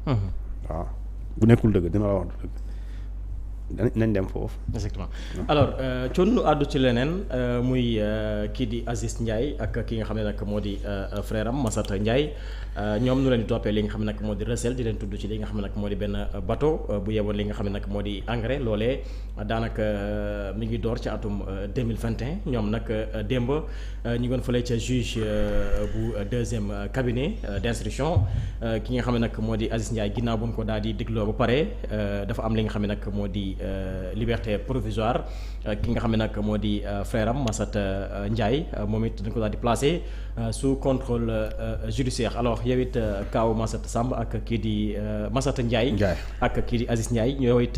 waaw bu nekkul dëgg dina la wax dëgg nañ dem foofu. exactement alors Thione nu àddu ci leneen muy kii di Aziz Ndiaye ak ki nga xam ne nag moo di frère am Massata Ndiaye ñoom nu leen di toppee li nga xam ne nag moo di recel di leen tudd ci li nga xam ne nag moo di benn bateau bu yeboon li nga xam ne nag moo di engrais loolee daanaka mi ngi door ci atum 2021 ñoom nag démb ñu ngi woon fële ca juge bu deuxième cabinet d'instruction ki nga xam ne nag moo di Aziz Ndiaye ginnaaw bu ñu ko daal di dégloo ba pare dafa am li nga xam ne nag moo di liberté provisoire ki nga xam ne nag moo di frère am Massata Ndiaye moom it dañ ko daal di placé sous contrôle judiciaire alors yow it kaaw Massata Samb ak kii di Massata Ndiaye ak kii di Aziz Ndiaye yow it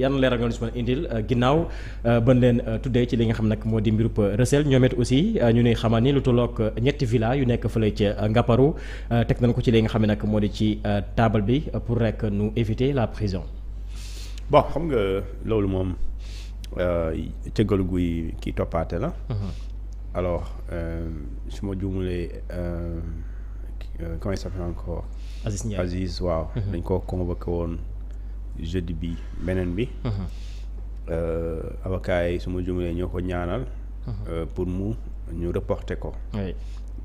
yan leeral nga ñu si mën a indil ginnaaw ban leen tuddee ci li nga xam nag moo di mbirub recel ñoom it aussi ñu ne xamal ni lu tolloog ñetti villa yu nekk fële ca Ngaparou teg nañ ko ci li nga xam ne nag moo di ci table bi pour rek nu éviter la prison. bon xam nga loolu moom cëggal guy kii toppaate la. alors su ma juumulee comment il s'appelle encore. Aziz Ndiaye Aziz waaw. dañ koo convoqué woon jeudi bi beneen bi. avocats yi su ma juumulee ñoo ko ñaanal. pour ñu reporter ko.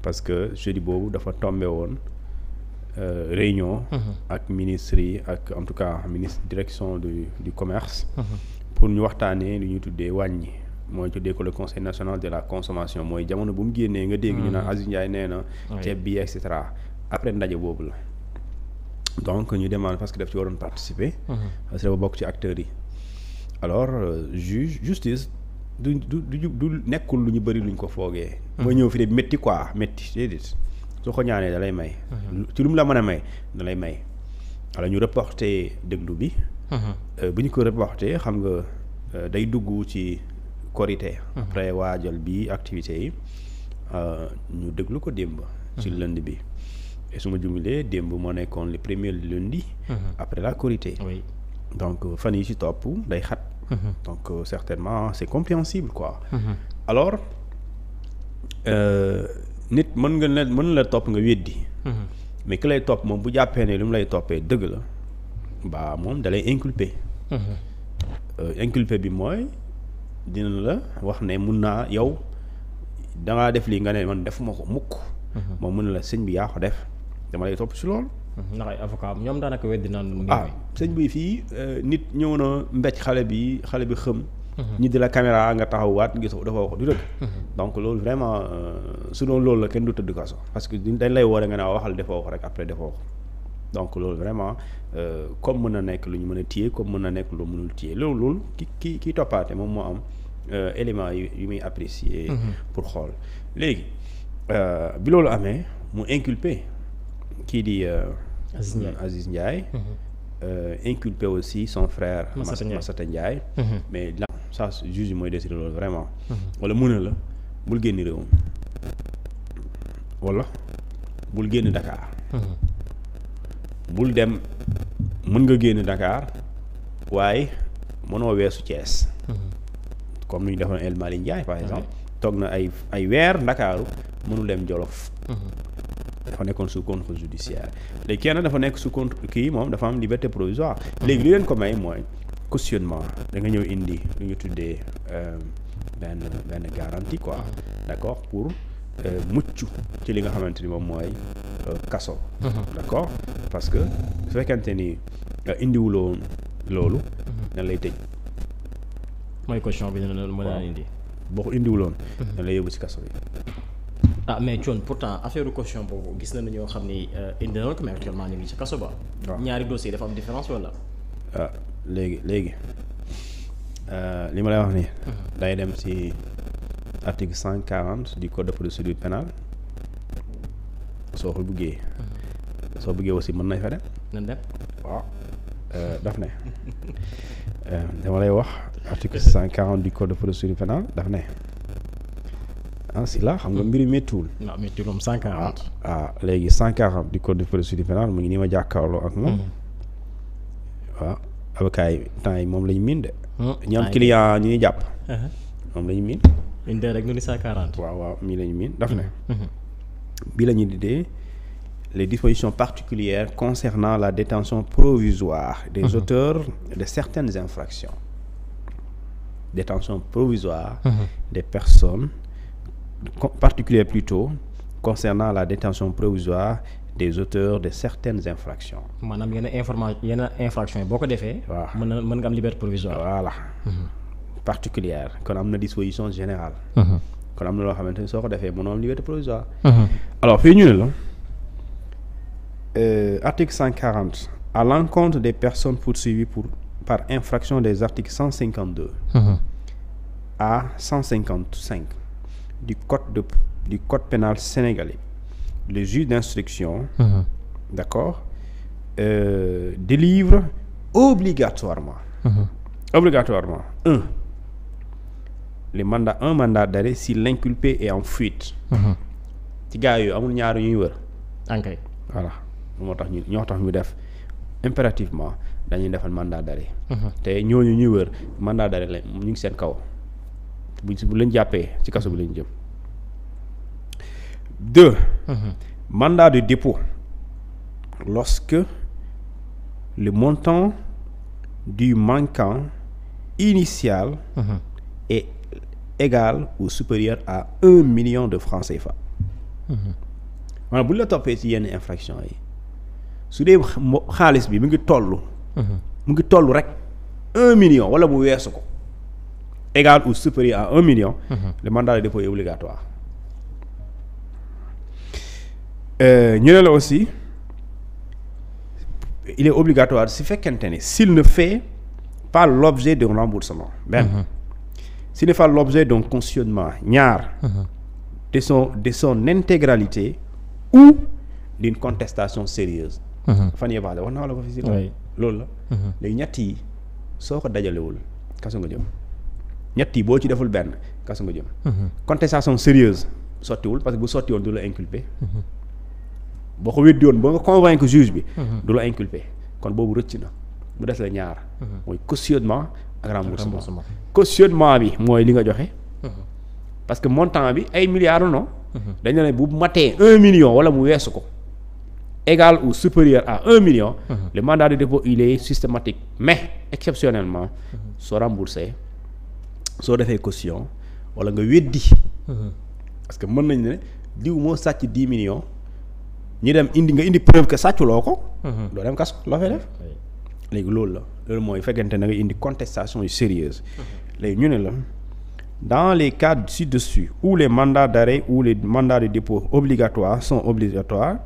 parce que jeudi boobu dafa tombé woon. réunion ak ministres yi ak en tout cas ministre direction du commerce pour ñu waxtaanee lu ñuy tuddee wàññi mooy tuddee ko le conseil national de la consommation mooy jamono bu mu génnee nga dégg ñu naan Aziz Ndiaye nee na ceeb bi et cetera après ndaje boobu la donc ñu demande parce que daf ci waroon participer parce que dafa bokk ci acteurs yi alors justice du nekkul lu ñu bëri luñ ko foogee mooy ñëw fi de métti quoi métti déedéet soo ko ñaanee da lay may. ci lu mu la mën a may da lay may. alors ñu reporté déglu bi. bu ñu ko reporté xam nga day dugg ci korité. après waajal bi activités yi ñu déglu ko démb. ci lundi bi. et su ma jumulee démb moo nekkoon le premier lundi. après la korité. oui donc fan yi ci topp day xat. donc certainement c'est compréhensible quoi. alors. nit mën la topp nga weddi. mais ki lay topp moom bu jàppee ne lu mu lay toppee dëgg la ba moom da lay inculper. inculper bi mooy dina la wax ne mun naa yow dangaa def lii nga ne man defuma ko mukk. moom mun na la sëñ bi yaa ko def dama lay topp si loolu. ndax ay avocat ñoom daanaka weddi naan. sëñ bi fii nit ñëw na mbécc xale bi xëm. ñi di la caméra nga taxawaat gisoo dafa wax du dëgg. donc loolu vraiment su doon loolu la kenn du tëdd kaso parce que dañ lay woore nga naa waxal defoo ko rek après defoo ko donc loolu vraiment comme mën na nekk lu ñu mën a téye comme mën na nekk lu mënul téye loolu ki toppaate moom moo am élément yu muy apprécier pour xool léegi bi loolu amee mu inculpé kii di Aziz Ndiaye inculpé aussi son frère Massata Ndiaye mais ça juge yi mooy décider loolu vraiment wala mun na la bul génn réew mi wala bul génn Dakar bul dem mën nga génn Dakar waaye mënoo weesu Thiès comme ni ñu defoon El Malick Ndiaye par exemple toog na ay weer Ndakaaru mënul dem Jolof dafa nekkoon sous contrôle judiciaire léegi kenn dafa nekk sous contrôle kii moom dafa am liberté provisoire léegi li leen ko may mooy cautionnement da nga ñëw indi lu ñu tuddee benn garantie quoi d'accord pour mucc ci li nga xamante ni moom mooy kaso d'accord parce que su fekkente ni indiwuloo loolu dañ lay tëj mooy caution bi dina mën a indi boo ko indiwuloon dañ lay yóbbu ci kaso bi mais Thione pourtant affaire caution boobu gis nañu ñoo xam ni indi na ko mais actuellement ñu ngi ci kaso ba. ñaari dossiers dafa am différence wala. léegi li ma lay wax nii. day dem ci article 140 du code de procédure pénale soo ko buggee. soo buggee aussi mën nañ fa dem. nañ dem waaw daf ne dama lay wax article 140 du code de procédure pénale daf ne. si la xam nga mbiri méttiwul. waaw méttiwul moom 140. léegi 140 du code de procédure pénale mu ngi nii ma jàkkaarloo ak moom. waaw avocat yi temps yi moom la ñu miin de. ñi am client ñuy jàpp. moom la ñu miin. indi rek ñu ni 140. waaw mii la ñu miin daf ne. bii la ñuy tuddee les dispositions particulières concernant la détention provisoire des auteurs de certaines infractions. Détention provisoire des personnes particulières plutôt concernant la détention provisoire des auteurs de certaines infractions. maanaam yenn infraction yi boo ko defee. waaw mën nga am liberté provisoire. voilà. particulière kon am na disposition générale. kon am na loo xamante ni soo ko defee mënoo am liberté provisoire. alors fii ñu ne la article 140 à l'encontre des personnes poursuivies par infraction des articles 152 à 155 du code pénal sénégalais, le juge d'instruction d'accord délivre obligatoirement un mandat d'arrêt si l'inculpé est en fuite. ci gars yooyu amul ñaar ñuy wër. ankay voilà moo tax ñu def impérativement dañuy defal mandat d'arrêt. te ñooñu ñuy wër mandat d'arrêt la ñu ngi seen kaw bu leen jàppee ci kaso bi lañ jëm. 2. Mandat de dépôt lorsque le montant du manquant initial est égal ou supérieur à 1 million de francs CFA. maanaam bu ñu la toppee ci yenn infraction yi su dee xaalis bi mu ngi toll rek 1 million wala mu weesu ko égal ou supérieur à 1 million. Le mandat de dépôt est obligatoire. ñu ne la aussi il est obligatoire si fekkente ni s'il ne fait pas l'objet d'un remboursement benn s'il ne fait pas l'objet d'un cautionnement ñaar de son intégralité ou d'une contestation sérieuse fan yee baax wax naa la ko fi si loolu la léegi ñett yi soo ko dajalewul kaso nga jëm ñett yi boo ci deful benn kaso nga jëm contestation sérieuse sottiwul parce que bu sotti woon du la inculpé boo ko weddi woon ba nga convaincre juge bi du la inculpé kon boobu rëcc na mu des la ñaar mooy cautionnement ak remboursement cautionnement bi mooy li nga joxe parce que montant bi ay milliards non dañ ne bu matee 1 million wala mu weesu ko égal ou supérieur à 1 million le mandat de dépôt il est systématique mais exceptionnellement soo remboursé soo defee caution wala nga weddi parce que mën nañ ne diw moo sàcc 10 millions ñi dem nga indi preuve que sàcculoo ko doo dem kaso loo fay def léegi loolu mooy fekkente na nga indi contestation yu sérieuse léegi ñu ne la dans les cas ci-dessus où les mandats d'arrêt ou les mandats de dépôt obligatoires sont obligatoires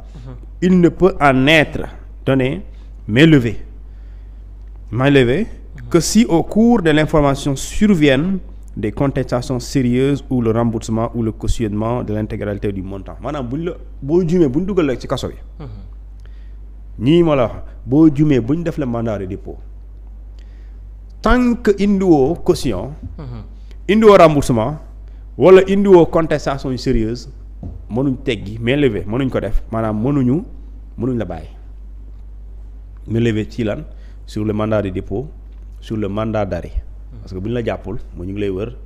il ne peut en être donné mainlevé que si au cours de l'information surviennent des contestations sérieuses ou le remboursement ou le cautionnement de l'intégralité du montant maanaam boo jumee bu ñu dugal la ci kaso bi ñii ma la wax boo jumee bu ñu def le mandat de dépôt tant que indiwoo caution indiwoo remboursement wala indiwoo contestation yu sérieuse mënuñ teggi mainlevé mënuñ ko def maanaam mënuñ la bàyyi mainlevé ci lan sur le mandat de dépôt sur le mandat d'arrêt parce que bu ñu la jàppul mooy ñu ngi lay wër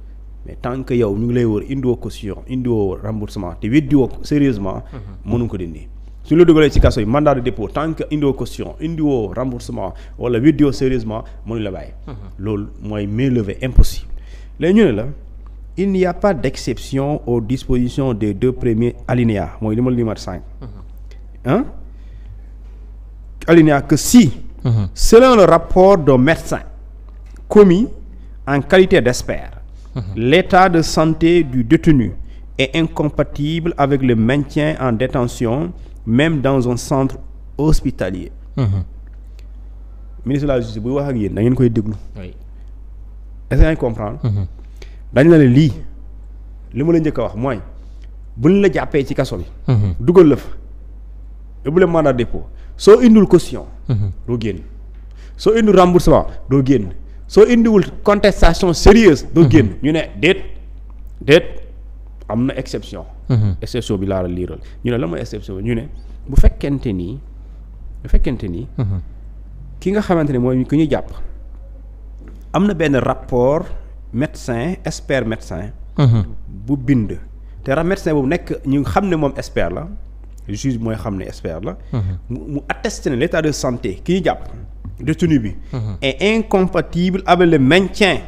mais tant que yow ñu ngi lay wër indiwoo caution indiwoo remboursement te weddiwoo sérieusement mënuñ ko dindi su la dugalee ci kaso yi mandat de dépôt tant que indiwoo caution indiwoo remboursement wala weddiwoo sérieusement mënuñ la bàyyi loolu mooy mainlevé impossible léegi ñu ne la il n'y a pas d'exception aux dispositions des 2 premiers alinéas mooy li ma limat 5 alinéa que si selon le rapport d'un médecin commis en qualité d'expert l'état de santé du détenu est incompatible avec le maintien en détention même dans un centre hospitalier ministre de la justice buy wax ak yéen da ngeen koy déglu est-ce que ngeen comprendre dañ la ne lii li ma la njëkk a wax mooy buñ la jàppee ci kaso bi dugal la fa yóbbu leen mandat de dépôt soo indul caution doo génn soo indul remboursement doo génn soo indiwul contestation sérieuse doo génn ñu ne déet am na exception exception bi laa la liiral ñu ne la mooy exception bi ñu ne bu fekkente nii ki nga xamante ne mooy ku ñuy jàpp am na benn rapport médecin expert médecin bu bind te médecin boobu nekk ñu xam ne moom expert la juge mooy xam ne expert la. mu attesté ne l'état de santé ki ñu jàpp détenu bi. est incompatible avec le maintien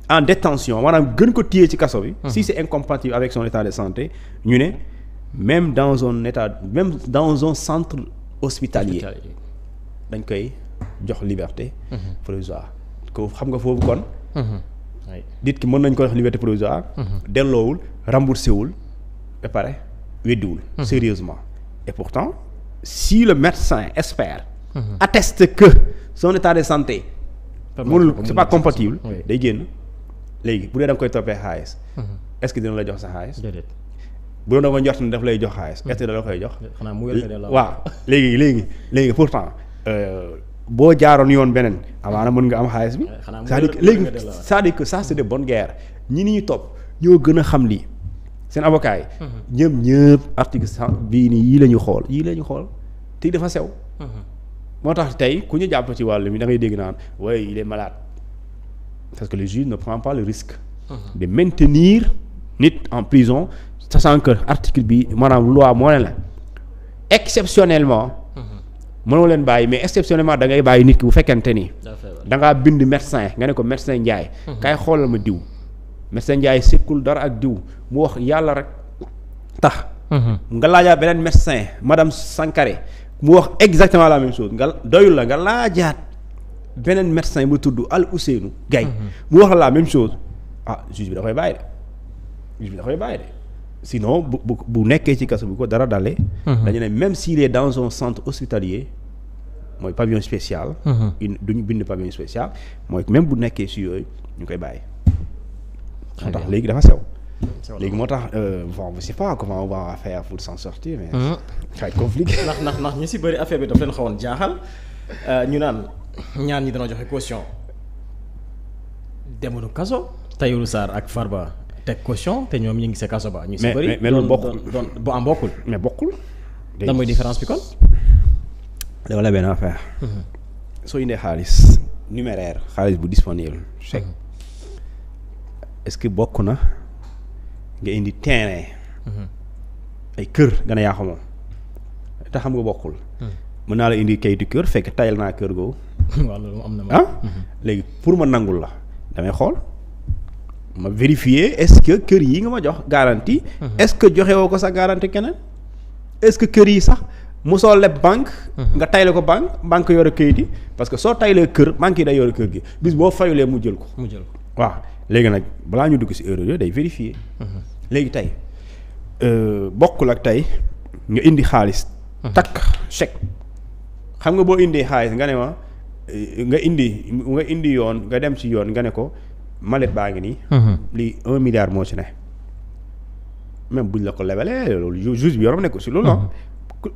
en détention maanaam gën ko téye ci kaso bi. si c'est incompatible avec son état de santé ñu ne même dans un centre hospitalier dañ koy jox liberté provisoire ko xam nga foofu kon. nit ki mën nañ ko jox liberté provisoire. delloowul remboursé wul ba pare weddiwul. sérieusement et pourtant si le médecin expert. atteste que son état de santé. mënul c'est pas compatible. day génn léegi bu dee da nga koy toppee xaalis. est-ce que dina la jox sa xaalis. bu doon da nga njort ne daf lay jox xaalis. est-ce que da la koy jox. xanaa mu la waaw léegi pourtant. boo jaaroon yoon beneen amaana mën nga am xaalis bi. c'est-à-dire que ça c'est de bonne guerre ñi ni ñu topp ñoo gën a xam lii seen avocat yi. ñëpp article 100 bii nii yii la ñu xool te dafa sew. moo tax tey ku ñu jàpp ci wàllu mi da ngay dégg naan ouais il est malade parce que le juge ne prend pas le risque. de maintenir nit en prison sachant que article bi maanaam loi moo ne la exceptionnellement. mënoo leen bàyyi mais exceptionnellement da ngay bàyyi nit ki bu fekkente ni. da ngaa bind médecin nga ne ko médecin Ndiaye. kay xoolal ma diw. médecin Ndiaye sekkul dara ak diw mu wax yàlla rek tax. nga laajaat beneen médecin madame Sankaré mu wax exactement la même chose nga doyul la nga laajaat beneen médecin bu tudd Al Ousseynou Gaye mu wax la même chose juge bi da koy bàyyi de. sinon bu nekkee ci kaso bi ko dara dalee. dañu ne même s'il est dans un centre hospitalier mooy pavillon spécial. duñu bind pavillon spécial mooy même bu nekkee si yooyu ñu koy bàyyi. moo tax léegi dafa sew. léegi moo tax bon je sais pas comment on va faire pour s'en sortir mais. ça va être compliqué. ndax ñu si bëri affaire bi daf leen xawoon jaaxal ñu naan ñaar ñi dana joxe caution demoonu kaso Tahirou Sarr ak Farba. teg caution te ñoom ñu ngi sa kaso ba. ñu si bëri mais loolu bokkul bokkul. mais bokkul. lan mooy différence bi kon. dama la benn affaire. soo indee xaalis numéraire xaalis bu disponible chèque est-ce que bokk na nga indi terrain. ay kër nga ne yaa ko moom te xam nga bokkul. mën naa la indi kayitu kër fekk tayal naa kër googu. waaw loolu am na léegi pour ma nangul la damay xool. ma vérifier est-ce que kër yi nga ma jox garantie. est-ce que joxe woo ko sax garantie keneen. est-ce que kër yi sax mosoo leb banque. nga tayle ko banque yore kayit yi parce que soo taylee kër banque yi day yore kër gi bis boo fayulee mu jël ko. waaw léegi nag balaa ñu dugg ci erreur yooyu day vérifier. léegi tey bokkul ak tey nga indi xaalis. takk chèque xam nga boo indee xaalis nga ne ma nga indi yoon nga dem ci yoon nga ne ko. malet baa ngi nii. lii 1 milliard moo ci ne. même buñ la ko lebalee loolu juge bi yorom nekku si loolu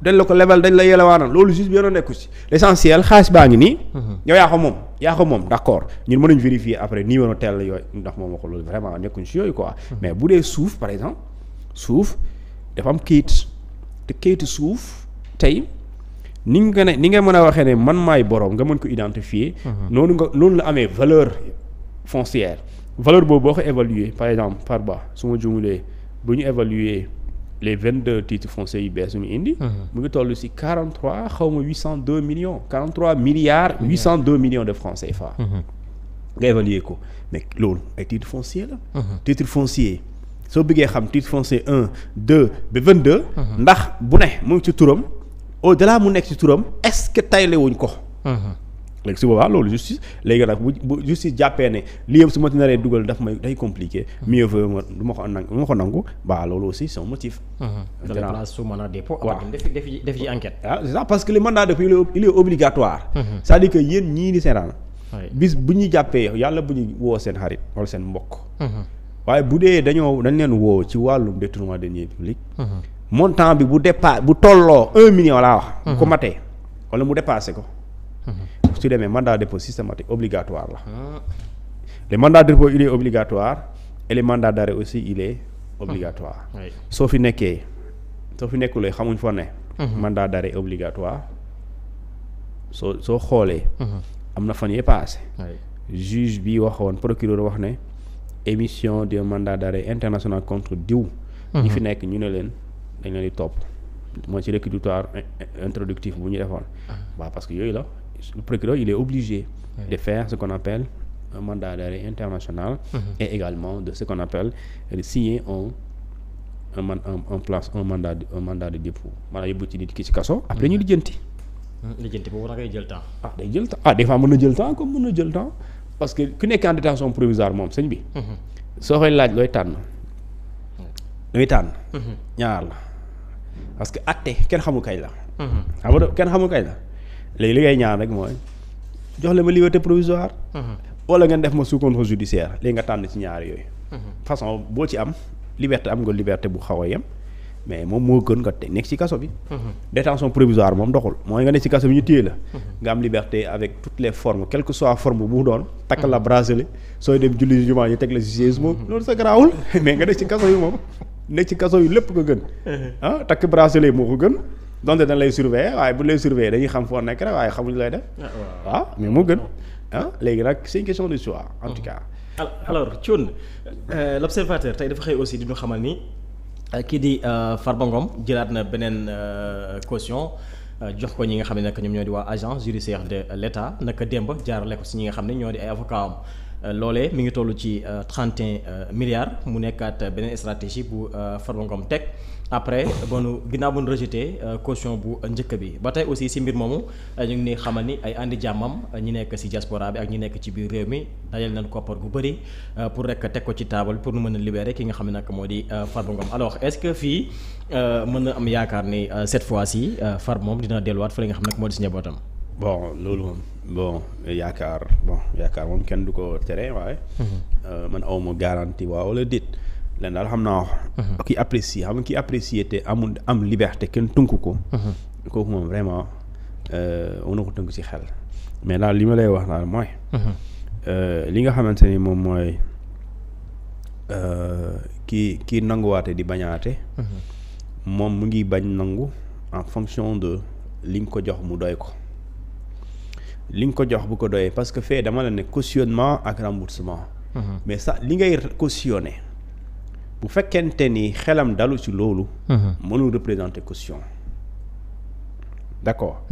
dañ la ko lebal dañ la yelewaanal loolu juge bi yorom nekku si l'essentiel xaalis baa ngi nii. yow yaa ko moom d'accord ñun mën nañu vérifier après numéro tel yooyu ndax moom ko loolu vraiment nekkuñ si yooyu quoi. mais bu dee suuf par exemple suuf dafa am kayit te kayitu suuf tey ni nga mën a waxee ne man maay borom nga mën ko identifier. noonu la amee valeur. foncière valeur boobu boo ko évaluer par exemple par bas su ma jumulee bu ñu évaluer les 22 titres fonciers yu bees yu mu indi. mu ngi toll ci 43 xaw ma 802 millions 43 milliards 802 millions de francs CFA. nga évaluer ko mais loolu ay titres fonciers la. titre foncier soo bëggee xam titre foncier 1 2 ba 22. ndax bu ne mu ngi ci turam au-delà mu nekk ci turam est-ce que tayle wuñ ko. léegi su boobaa loolu justice léegi nag bu justice jàppee ne lii yëpp su ma naree dugal daf may day compliqué mieux vaut ma du ma ko nangu ba loolu aussi c'est un motif. de la place sous mandat de dépôt. waaw def ci enquête. c'est ça parce que le mandat de dépôt il est obligatoire. c'est-à-dire que yéen ñii di seetaan. bis bu ñu jàppee yàlla bu ñu woo seen xarit wala seen mbokk. waaye bu dee dañ leen woo ci wàllum détournement de deniers publics. montant bi bu tolloo 1 million laa wax. bu ko matee wala mu dépassé ko. su demee mandat de dépôt systématique obligatoire la. le mandat de dépôt il est obligatoire et le mandat d'arrêt aussi il est obligatoire. soo fi nekkulee xamuñ foo ne. mandat d'arrêt obligatoire soo xoolee. am na fan yee passé. juge bi waxoon procureur wax ne émission de mandat d'arrêt international contre diw. ñi fi nekk ñu ne leen dañ leen di topp mooy ci réquisitoire introductif bu ñu defoon. waaw parce que yooyu la le procureur il est obligé de faire ce qu'on appelle un mandat d'arrêt international. Et également de ce qu'on appelle de signer un mandat de dépôt maanaam yóbbu ci nit ki ci kaso. après ñu lijjanti. lijjanti boobu da ngay jël temps. day jël temps des fois mën na jël temps comme mën na jël temps parce que ku nekk en détention provisoire moom sëñ bi. soo koy laaj looy tànn. ñaar la parce que atte kenn xamul kay la. xam nga kenn xamul kay la léegi li ngay ñaan rek mooy jox la ma liberté provisoire. wala ngeen def ma sous contrôle judiciaire léegi nga tànn ci ñaar yooyu. façon boo ci am liberté am nga liberté bu xaw a yem mais moom moo gën nga nekk ci kaso bi. détention provisoire moom doxul mooy nga nekk ci kaso bi ñu téye la. nga am liberté avec toutes les formes quelle que soit forme bu mu doon. takk la bracelet sooy dem julli jumaa ñu teg la ci siège moom loolu sa garaawul mais nga nekk ci kaso yi moom nekk ci kaso yi lépp ko gën. takk bracelet moo ko gën donte dañ lay surveiller waaye bu lay surveiller dañuy xam foo nekk rek waaye xamuñu lay def. waaw mais moo gën. léegi nag c'est une question de choix en tout cas. alors Thioune l'observateur tey dafa xëy aussi di ñu xamal ni kii di Farba Ngom jëlaat na beneen caution jox ko ñi nga xam ne nag ñoom ñoo di waa agence judiciaire de l'État naka démb jaarale ko si ñi nga xam ne ñoo di ay avocat am loolee mi ngi toll ci 31 milliards mu nekkaat beneen stratégie bu Farba Ngom teg après ginnaaw bu nu rejeté caution bu njëkk bi ba tey aussi si mbir moomu ñu ngi ni xamal ni ay andi jàmmam ñi nekk si diaspora bi ak ñi nekk ci biir réew mi dajal nañ koppar gu bëri pour rek teg ko ci table pour nu mën a libérer ki nga xam ne nag moo di Farba Ngom alors est-ce que fii mën na am yaakaar ni cette fois-ci Farba moom dina delluwaat fa li nga xam nag moo di si njabootam. loolu moom yaakaar moom kenn du ko tere waaye. man awma garantie waaw wala déet. leen daal xam naa wax ki apprécier te am liberté kenn tënk ko kooku moom vraiment mën na ko tënk ci xel mais daal li ma lay wax daal mooy li nga xamante ni moom mooy kii nanguwaate di bañaate moom mu ngi bañ nangu en fonction de li nga ko jox mu doy ko li nga ko jox bu ko doyee parce que fee dama la ne cautionnement ak remboursement mais ça li ngay cautionné bu fekkente ni xelam dalu ci loolu. mënul représenter caution. d'accord.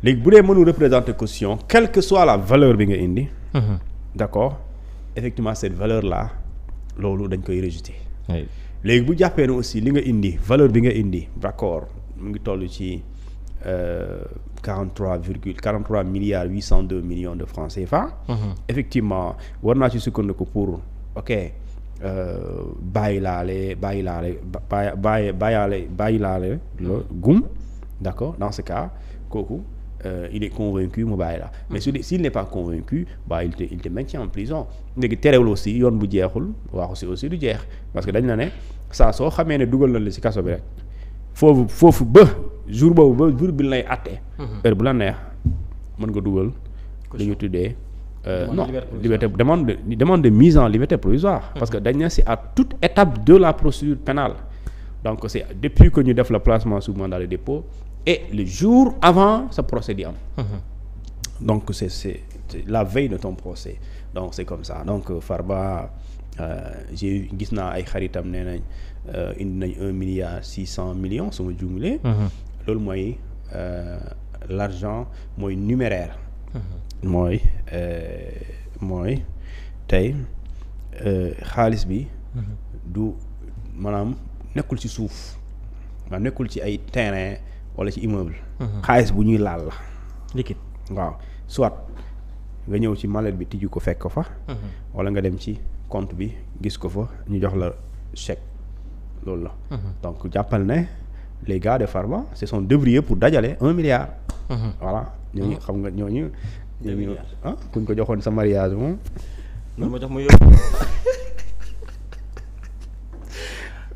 léegi bu dee mënul représenter caution quelle que soit la valeur bi nga indi. d'accord effectivement cette valeur là loolu dañ koy rejeter. léegi bu jàppee ne aussi li nga indi valeur bi nga indi d'accord mu ngi toll ci 43 milliards 802 millions de francs CFA. effectivement war naa ci sukkandiku pour bàyyi laale gum d'accord dans ce cas kooku il est convaincu mu bàyyi la mais s'il n'est pas convaincu il te maintient en prison léegi terewul aussi yoon bu jeexul waxu aussi du jeex parce que dañ la ne saa soo xamee ne dugal na la ci kaso bi rek foofu ba jour boobu ba jour bi lay àtte heure bu la neex mën nga dugal li ñu tuddee demande de mise en liberté provisoire parce que dañ ne c'est à toute étape de la procédure pénale donc c'est depuis que ñu def le placement sous mandat de dépôt et le jour avant ce procès di am donc c'est la veille de ton procès donc c'est comme ça donc Farba gis naa ay xaritam nee nañ indi nañ 1,6 milliard su ma juumlee loolu mooy l'argent mooy numéraire mooy tey xaalis bi du maanaam nekkul ci suuf maanaam nekkul ci ay terrain wala ci immeuble xaalis bu ñuy laal la liquide waaw soit nga ñëw ci mallette bi tijju ko fekk ko fa wala nga dem ci compte bi gis ko fa ñu jox la chèque loolu la donc jàppal ne les gars de Farba se sont débrouillés pour dajale 1 milliard voilà ñooñu xam nga ñooñu kuñ ko joxoon sa mariage moom. ma jox ma yóbbu.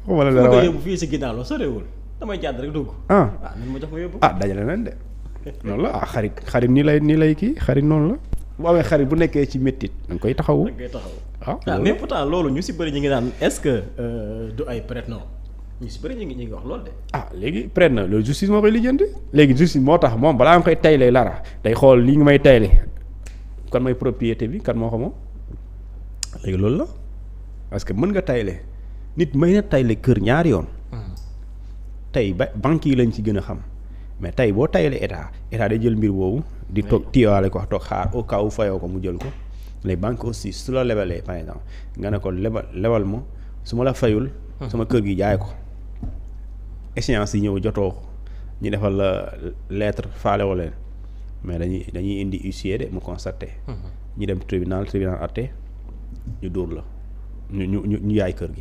wala dara waay yóbbu fii si ginnaaw la sorewul damay jàdd rek dugg. man ma jox ma yóbbu. dajale nañ de. noonu la xarit nii lay kii xarit noonu la. bu amee xarit bu nekkee ci méttit da nga koy taxawu. mais pourtant loolu ñu si bëri ñu ngi naan est-ce que du ay prête-nom ñu si bëri ñu ngi wax loolu de. léegi prête na loolu justice moo koy lijjanti léegi justice moo tax moom balaa nga koy taylee lara day xool li nga may tayle kan mooy propriété bi kan moo ko moom léegi loolu la parce que mën nga tayle nit may na tayle kër ñaari yoon tey banques yi lañ ci gën a xam mais tey boo tayalee état day jël mbir boobu di toog tiiwaale ko toog xaar au cas où fayoo ko mu jël ko les banques aussi su la lebalee par exemple nga ne ko lebal ma su ma la fayul sama kër gi jaay ko échéance yi ñëw jotoo ñu defal la lettre faale woo leen mais dañuy indi huissier de mu constaté ñu dem tribunal atte ñu dóor la ñu yaay kër gi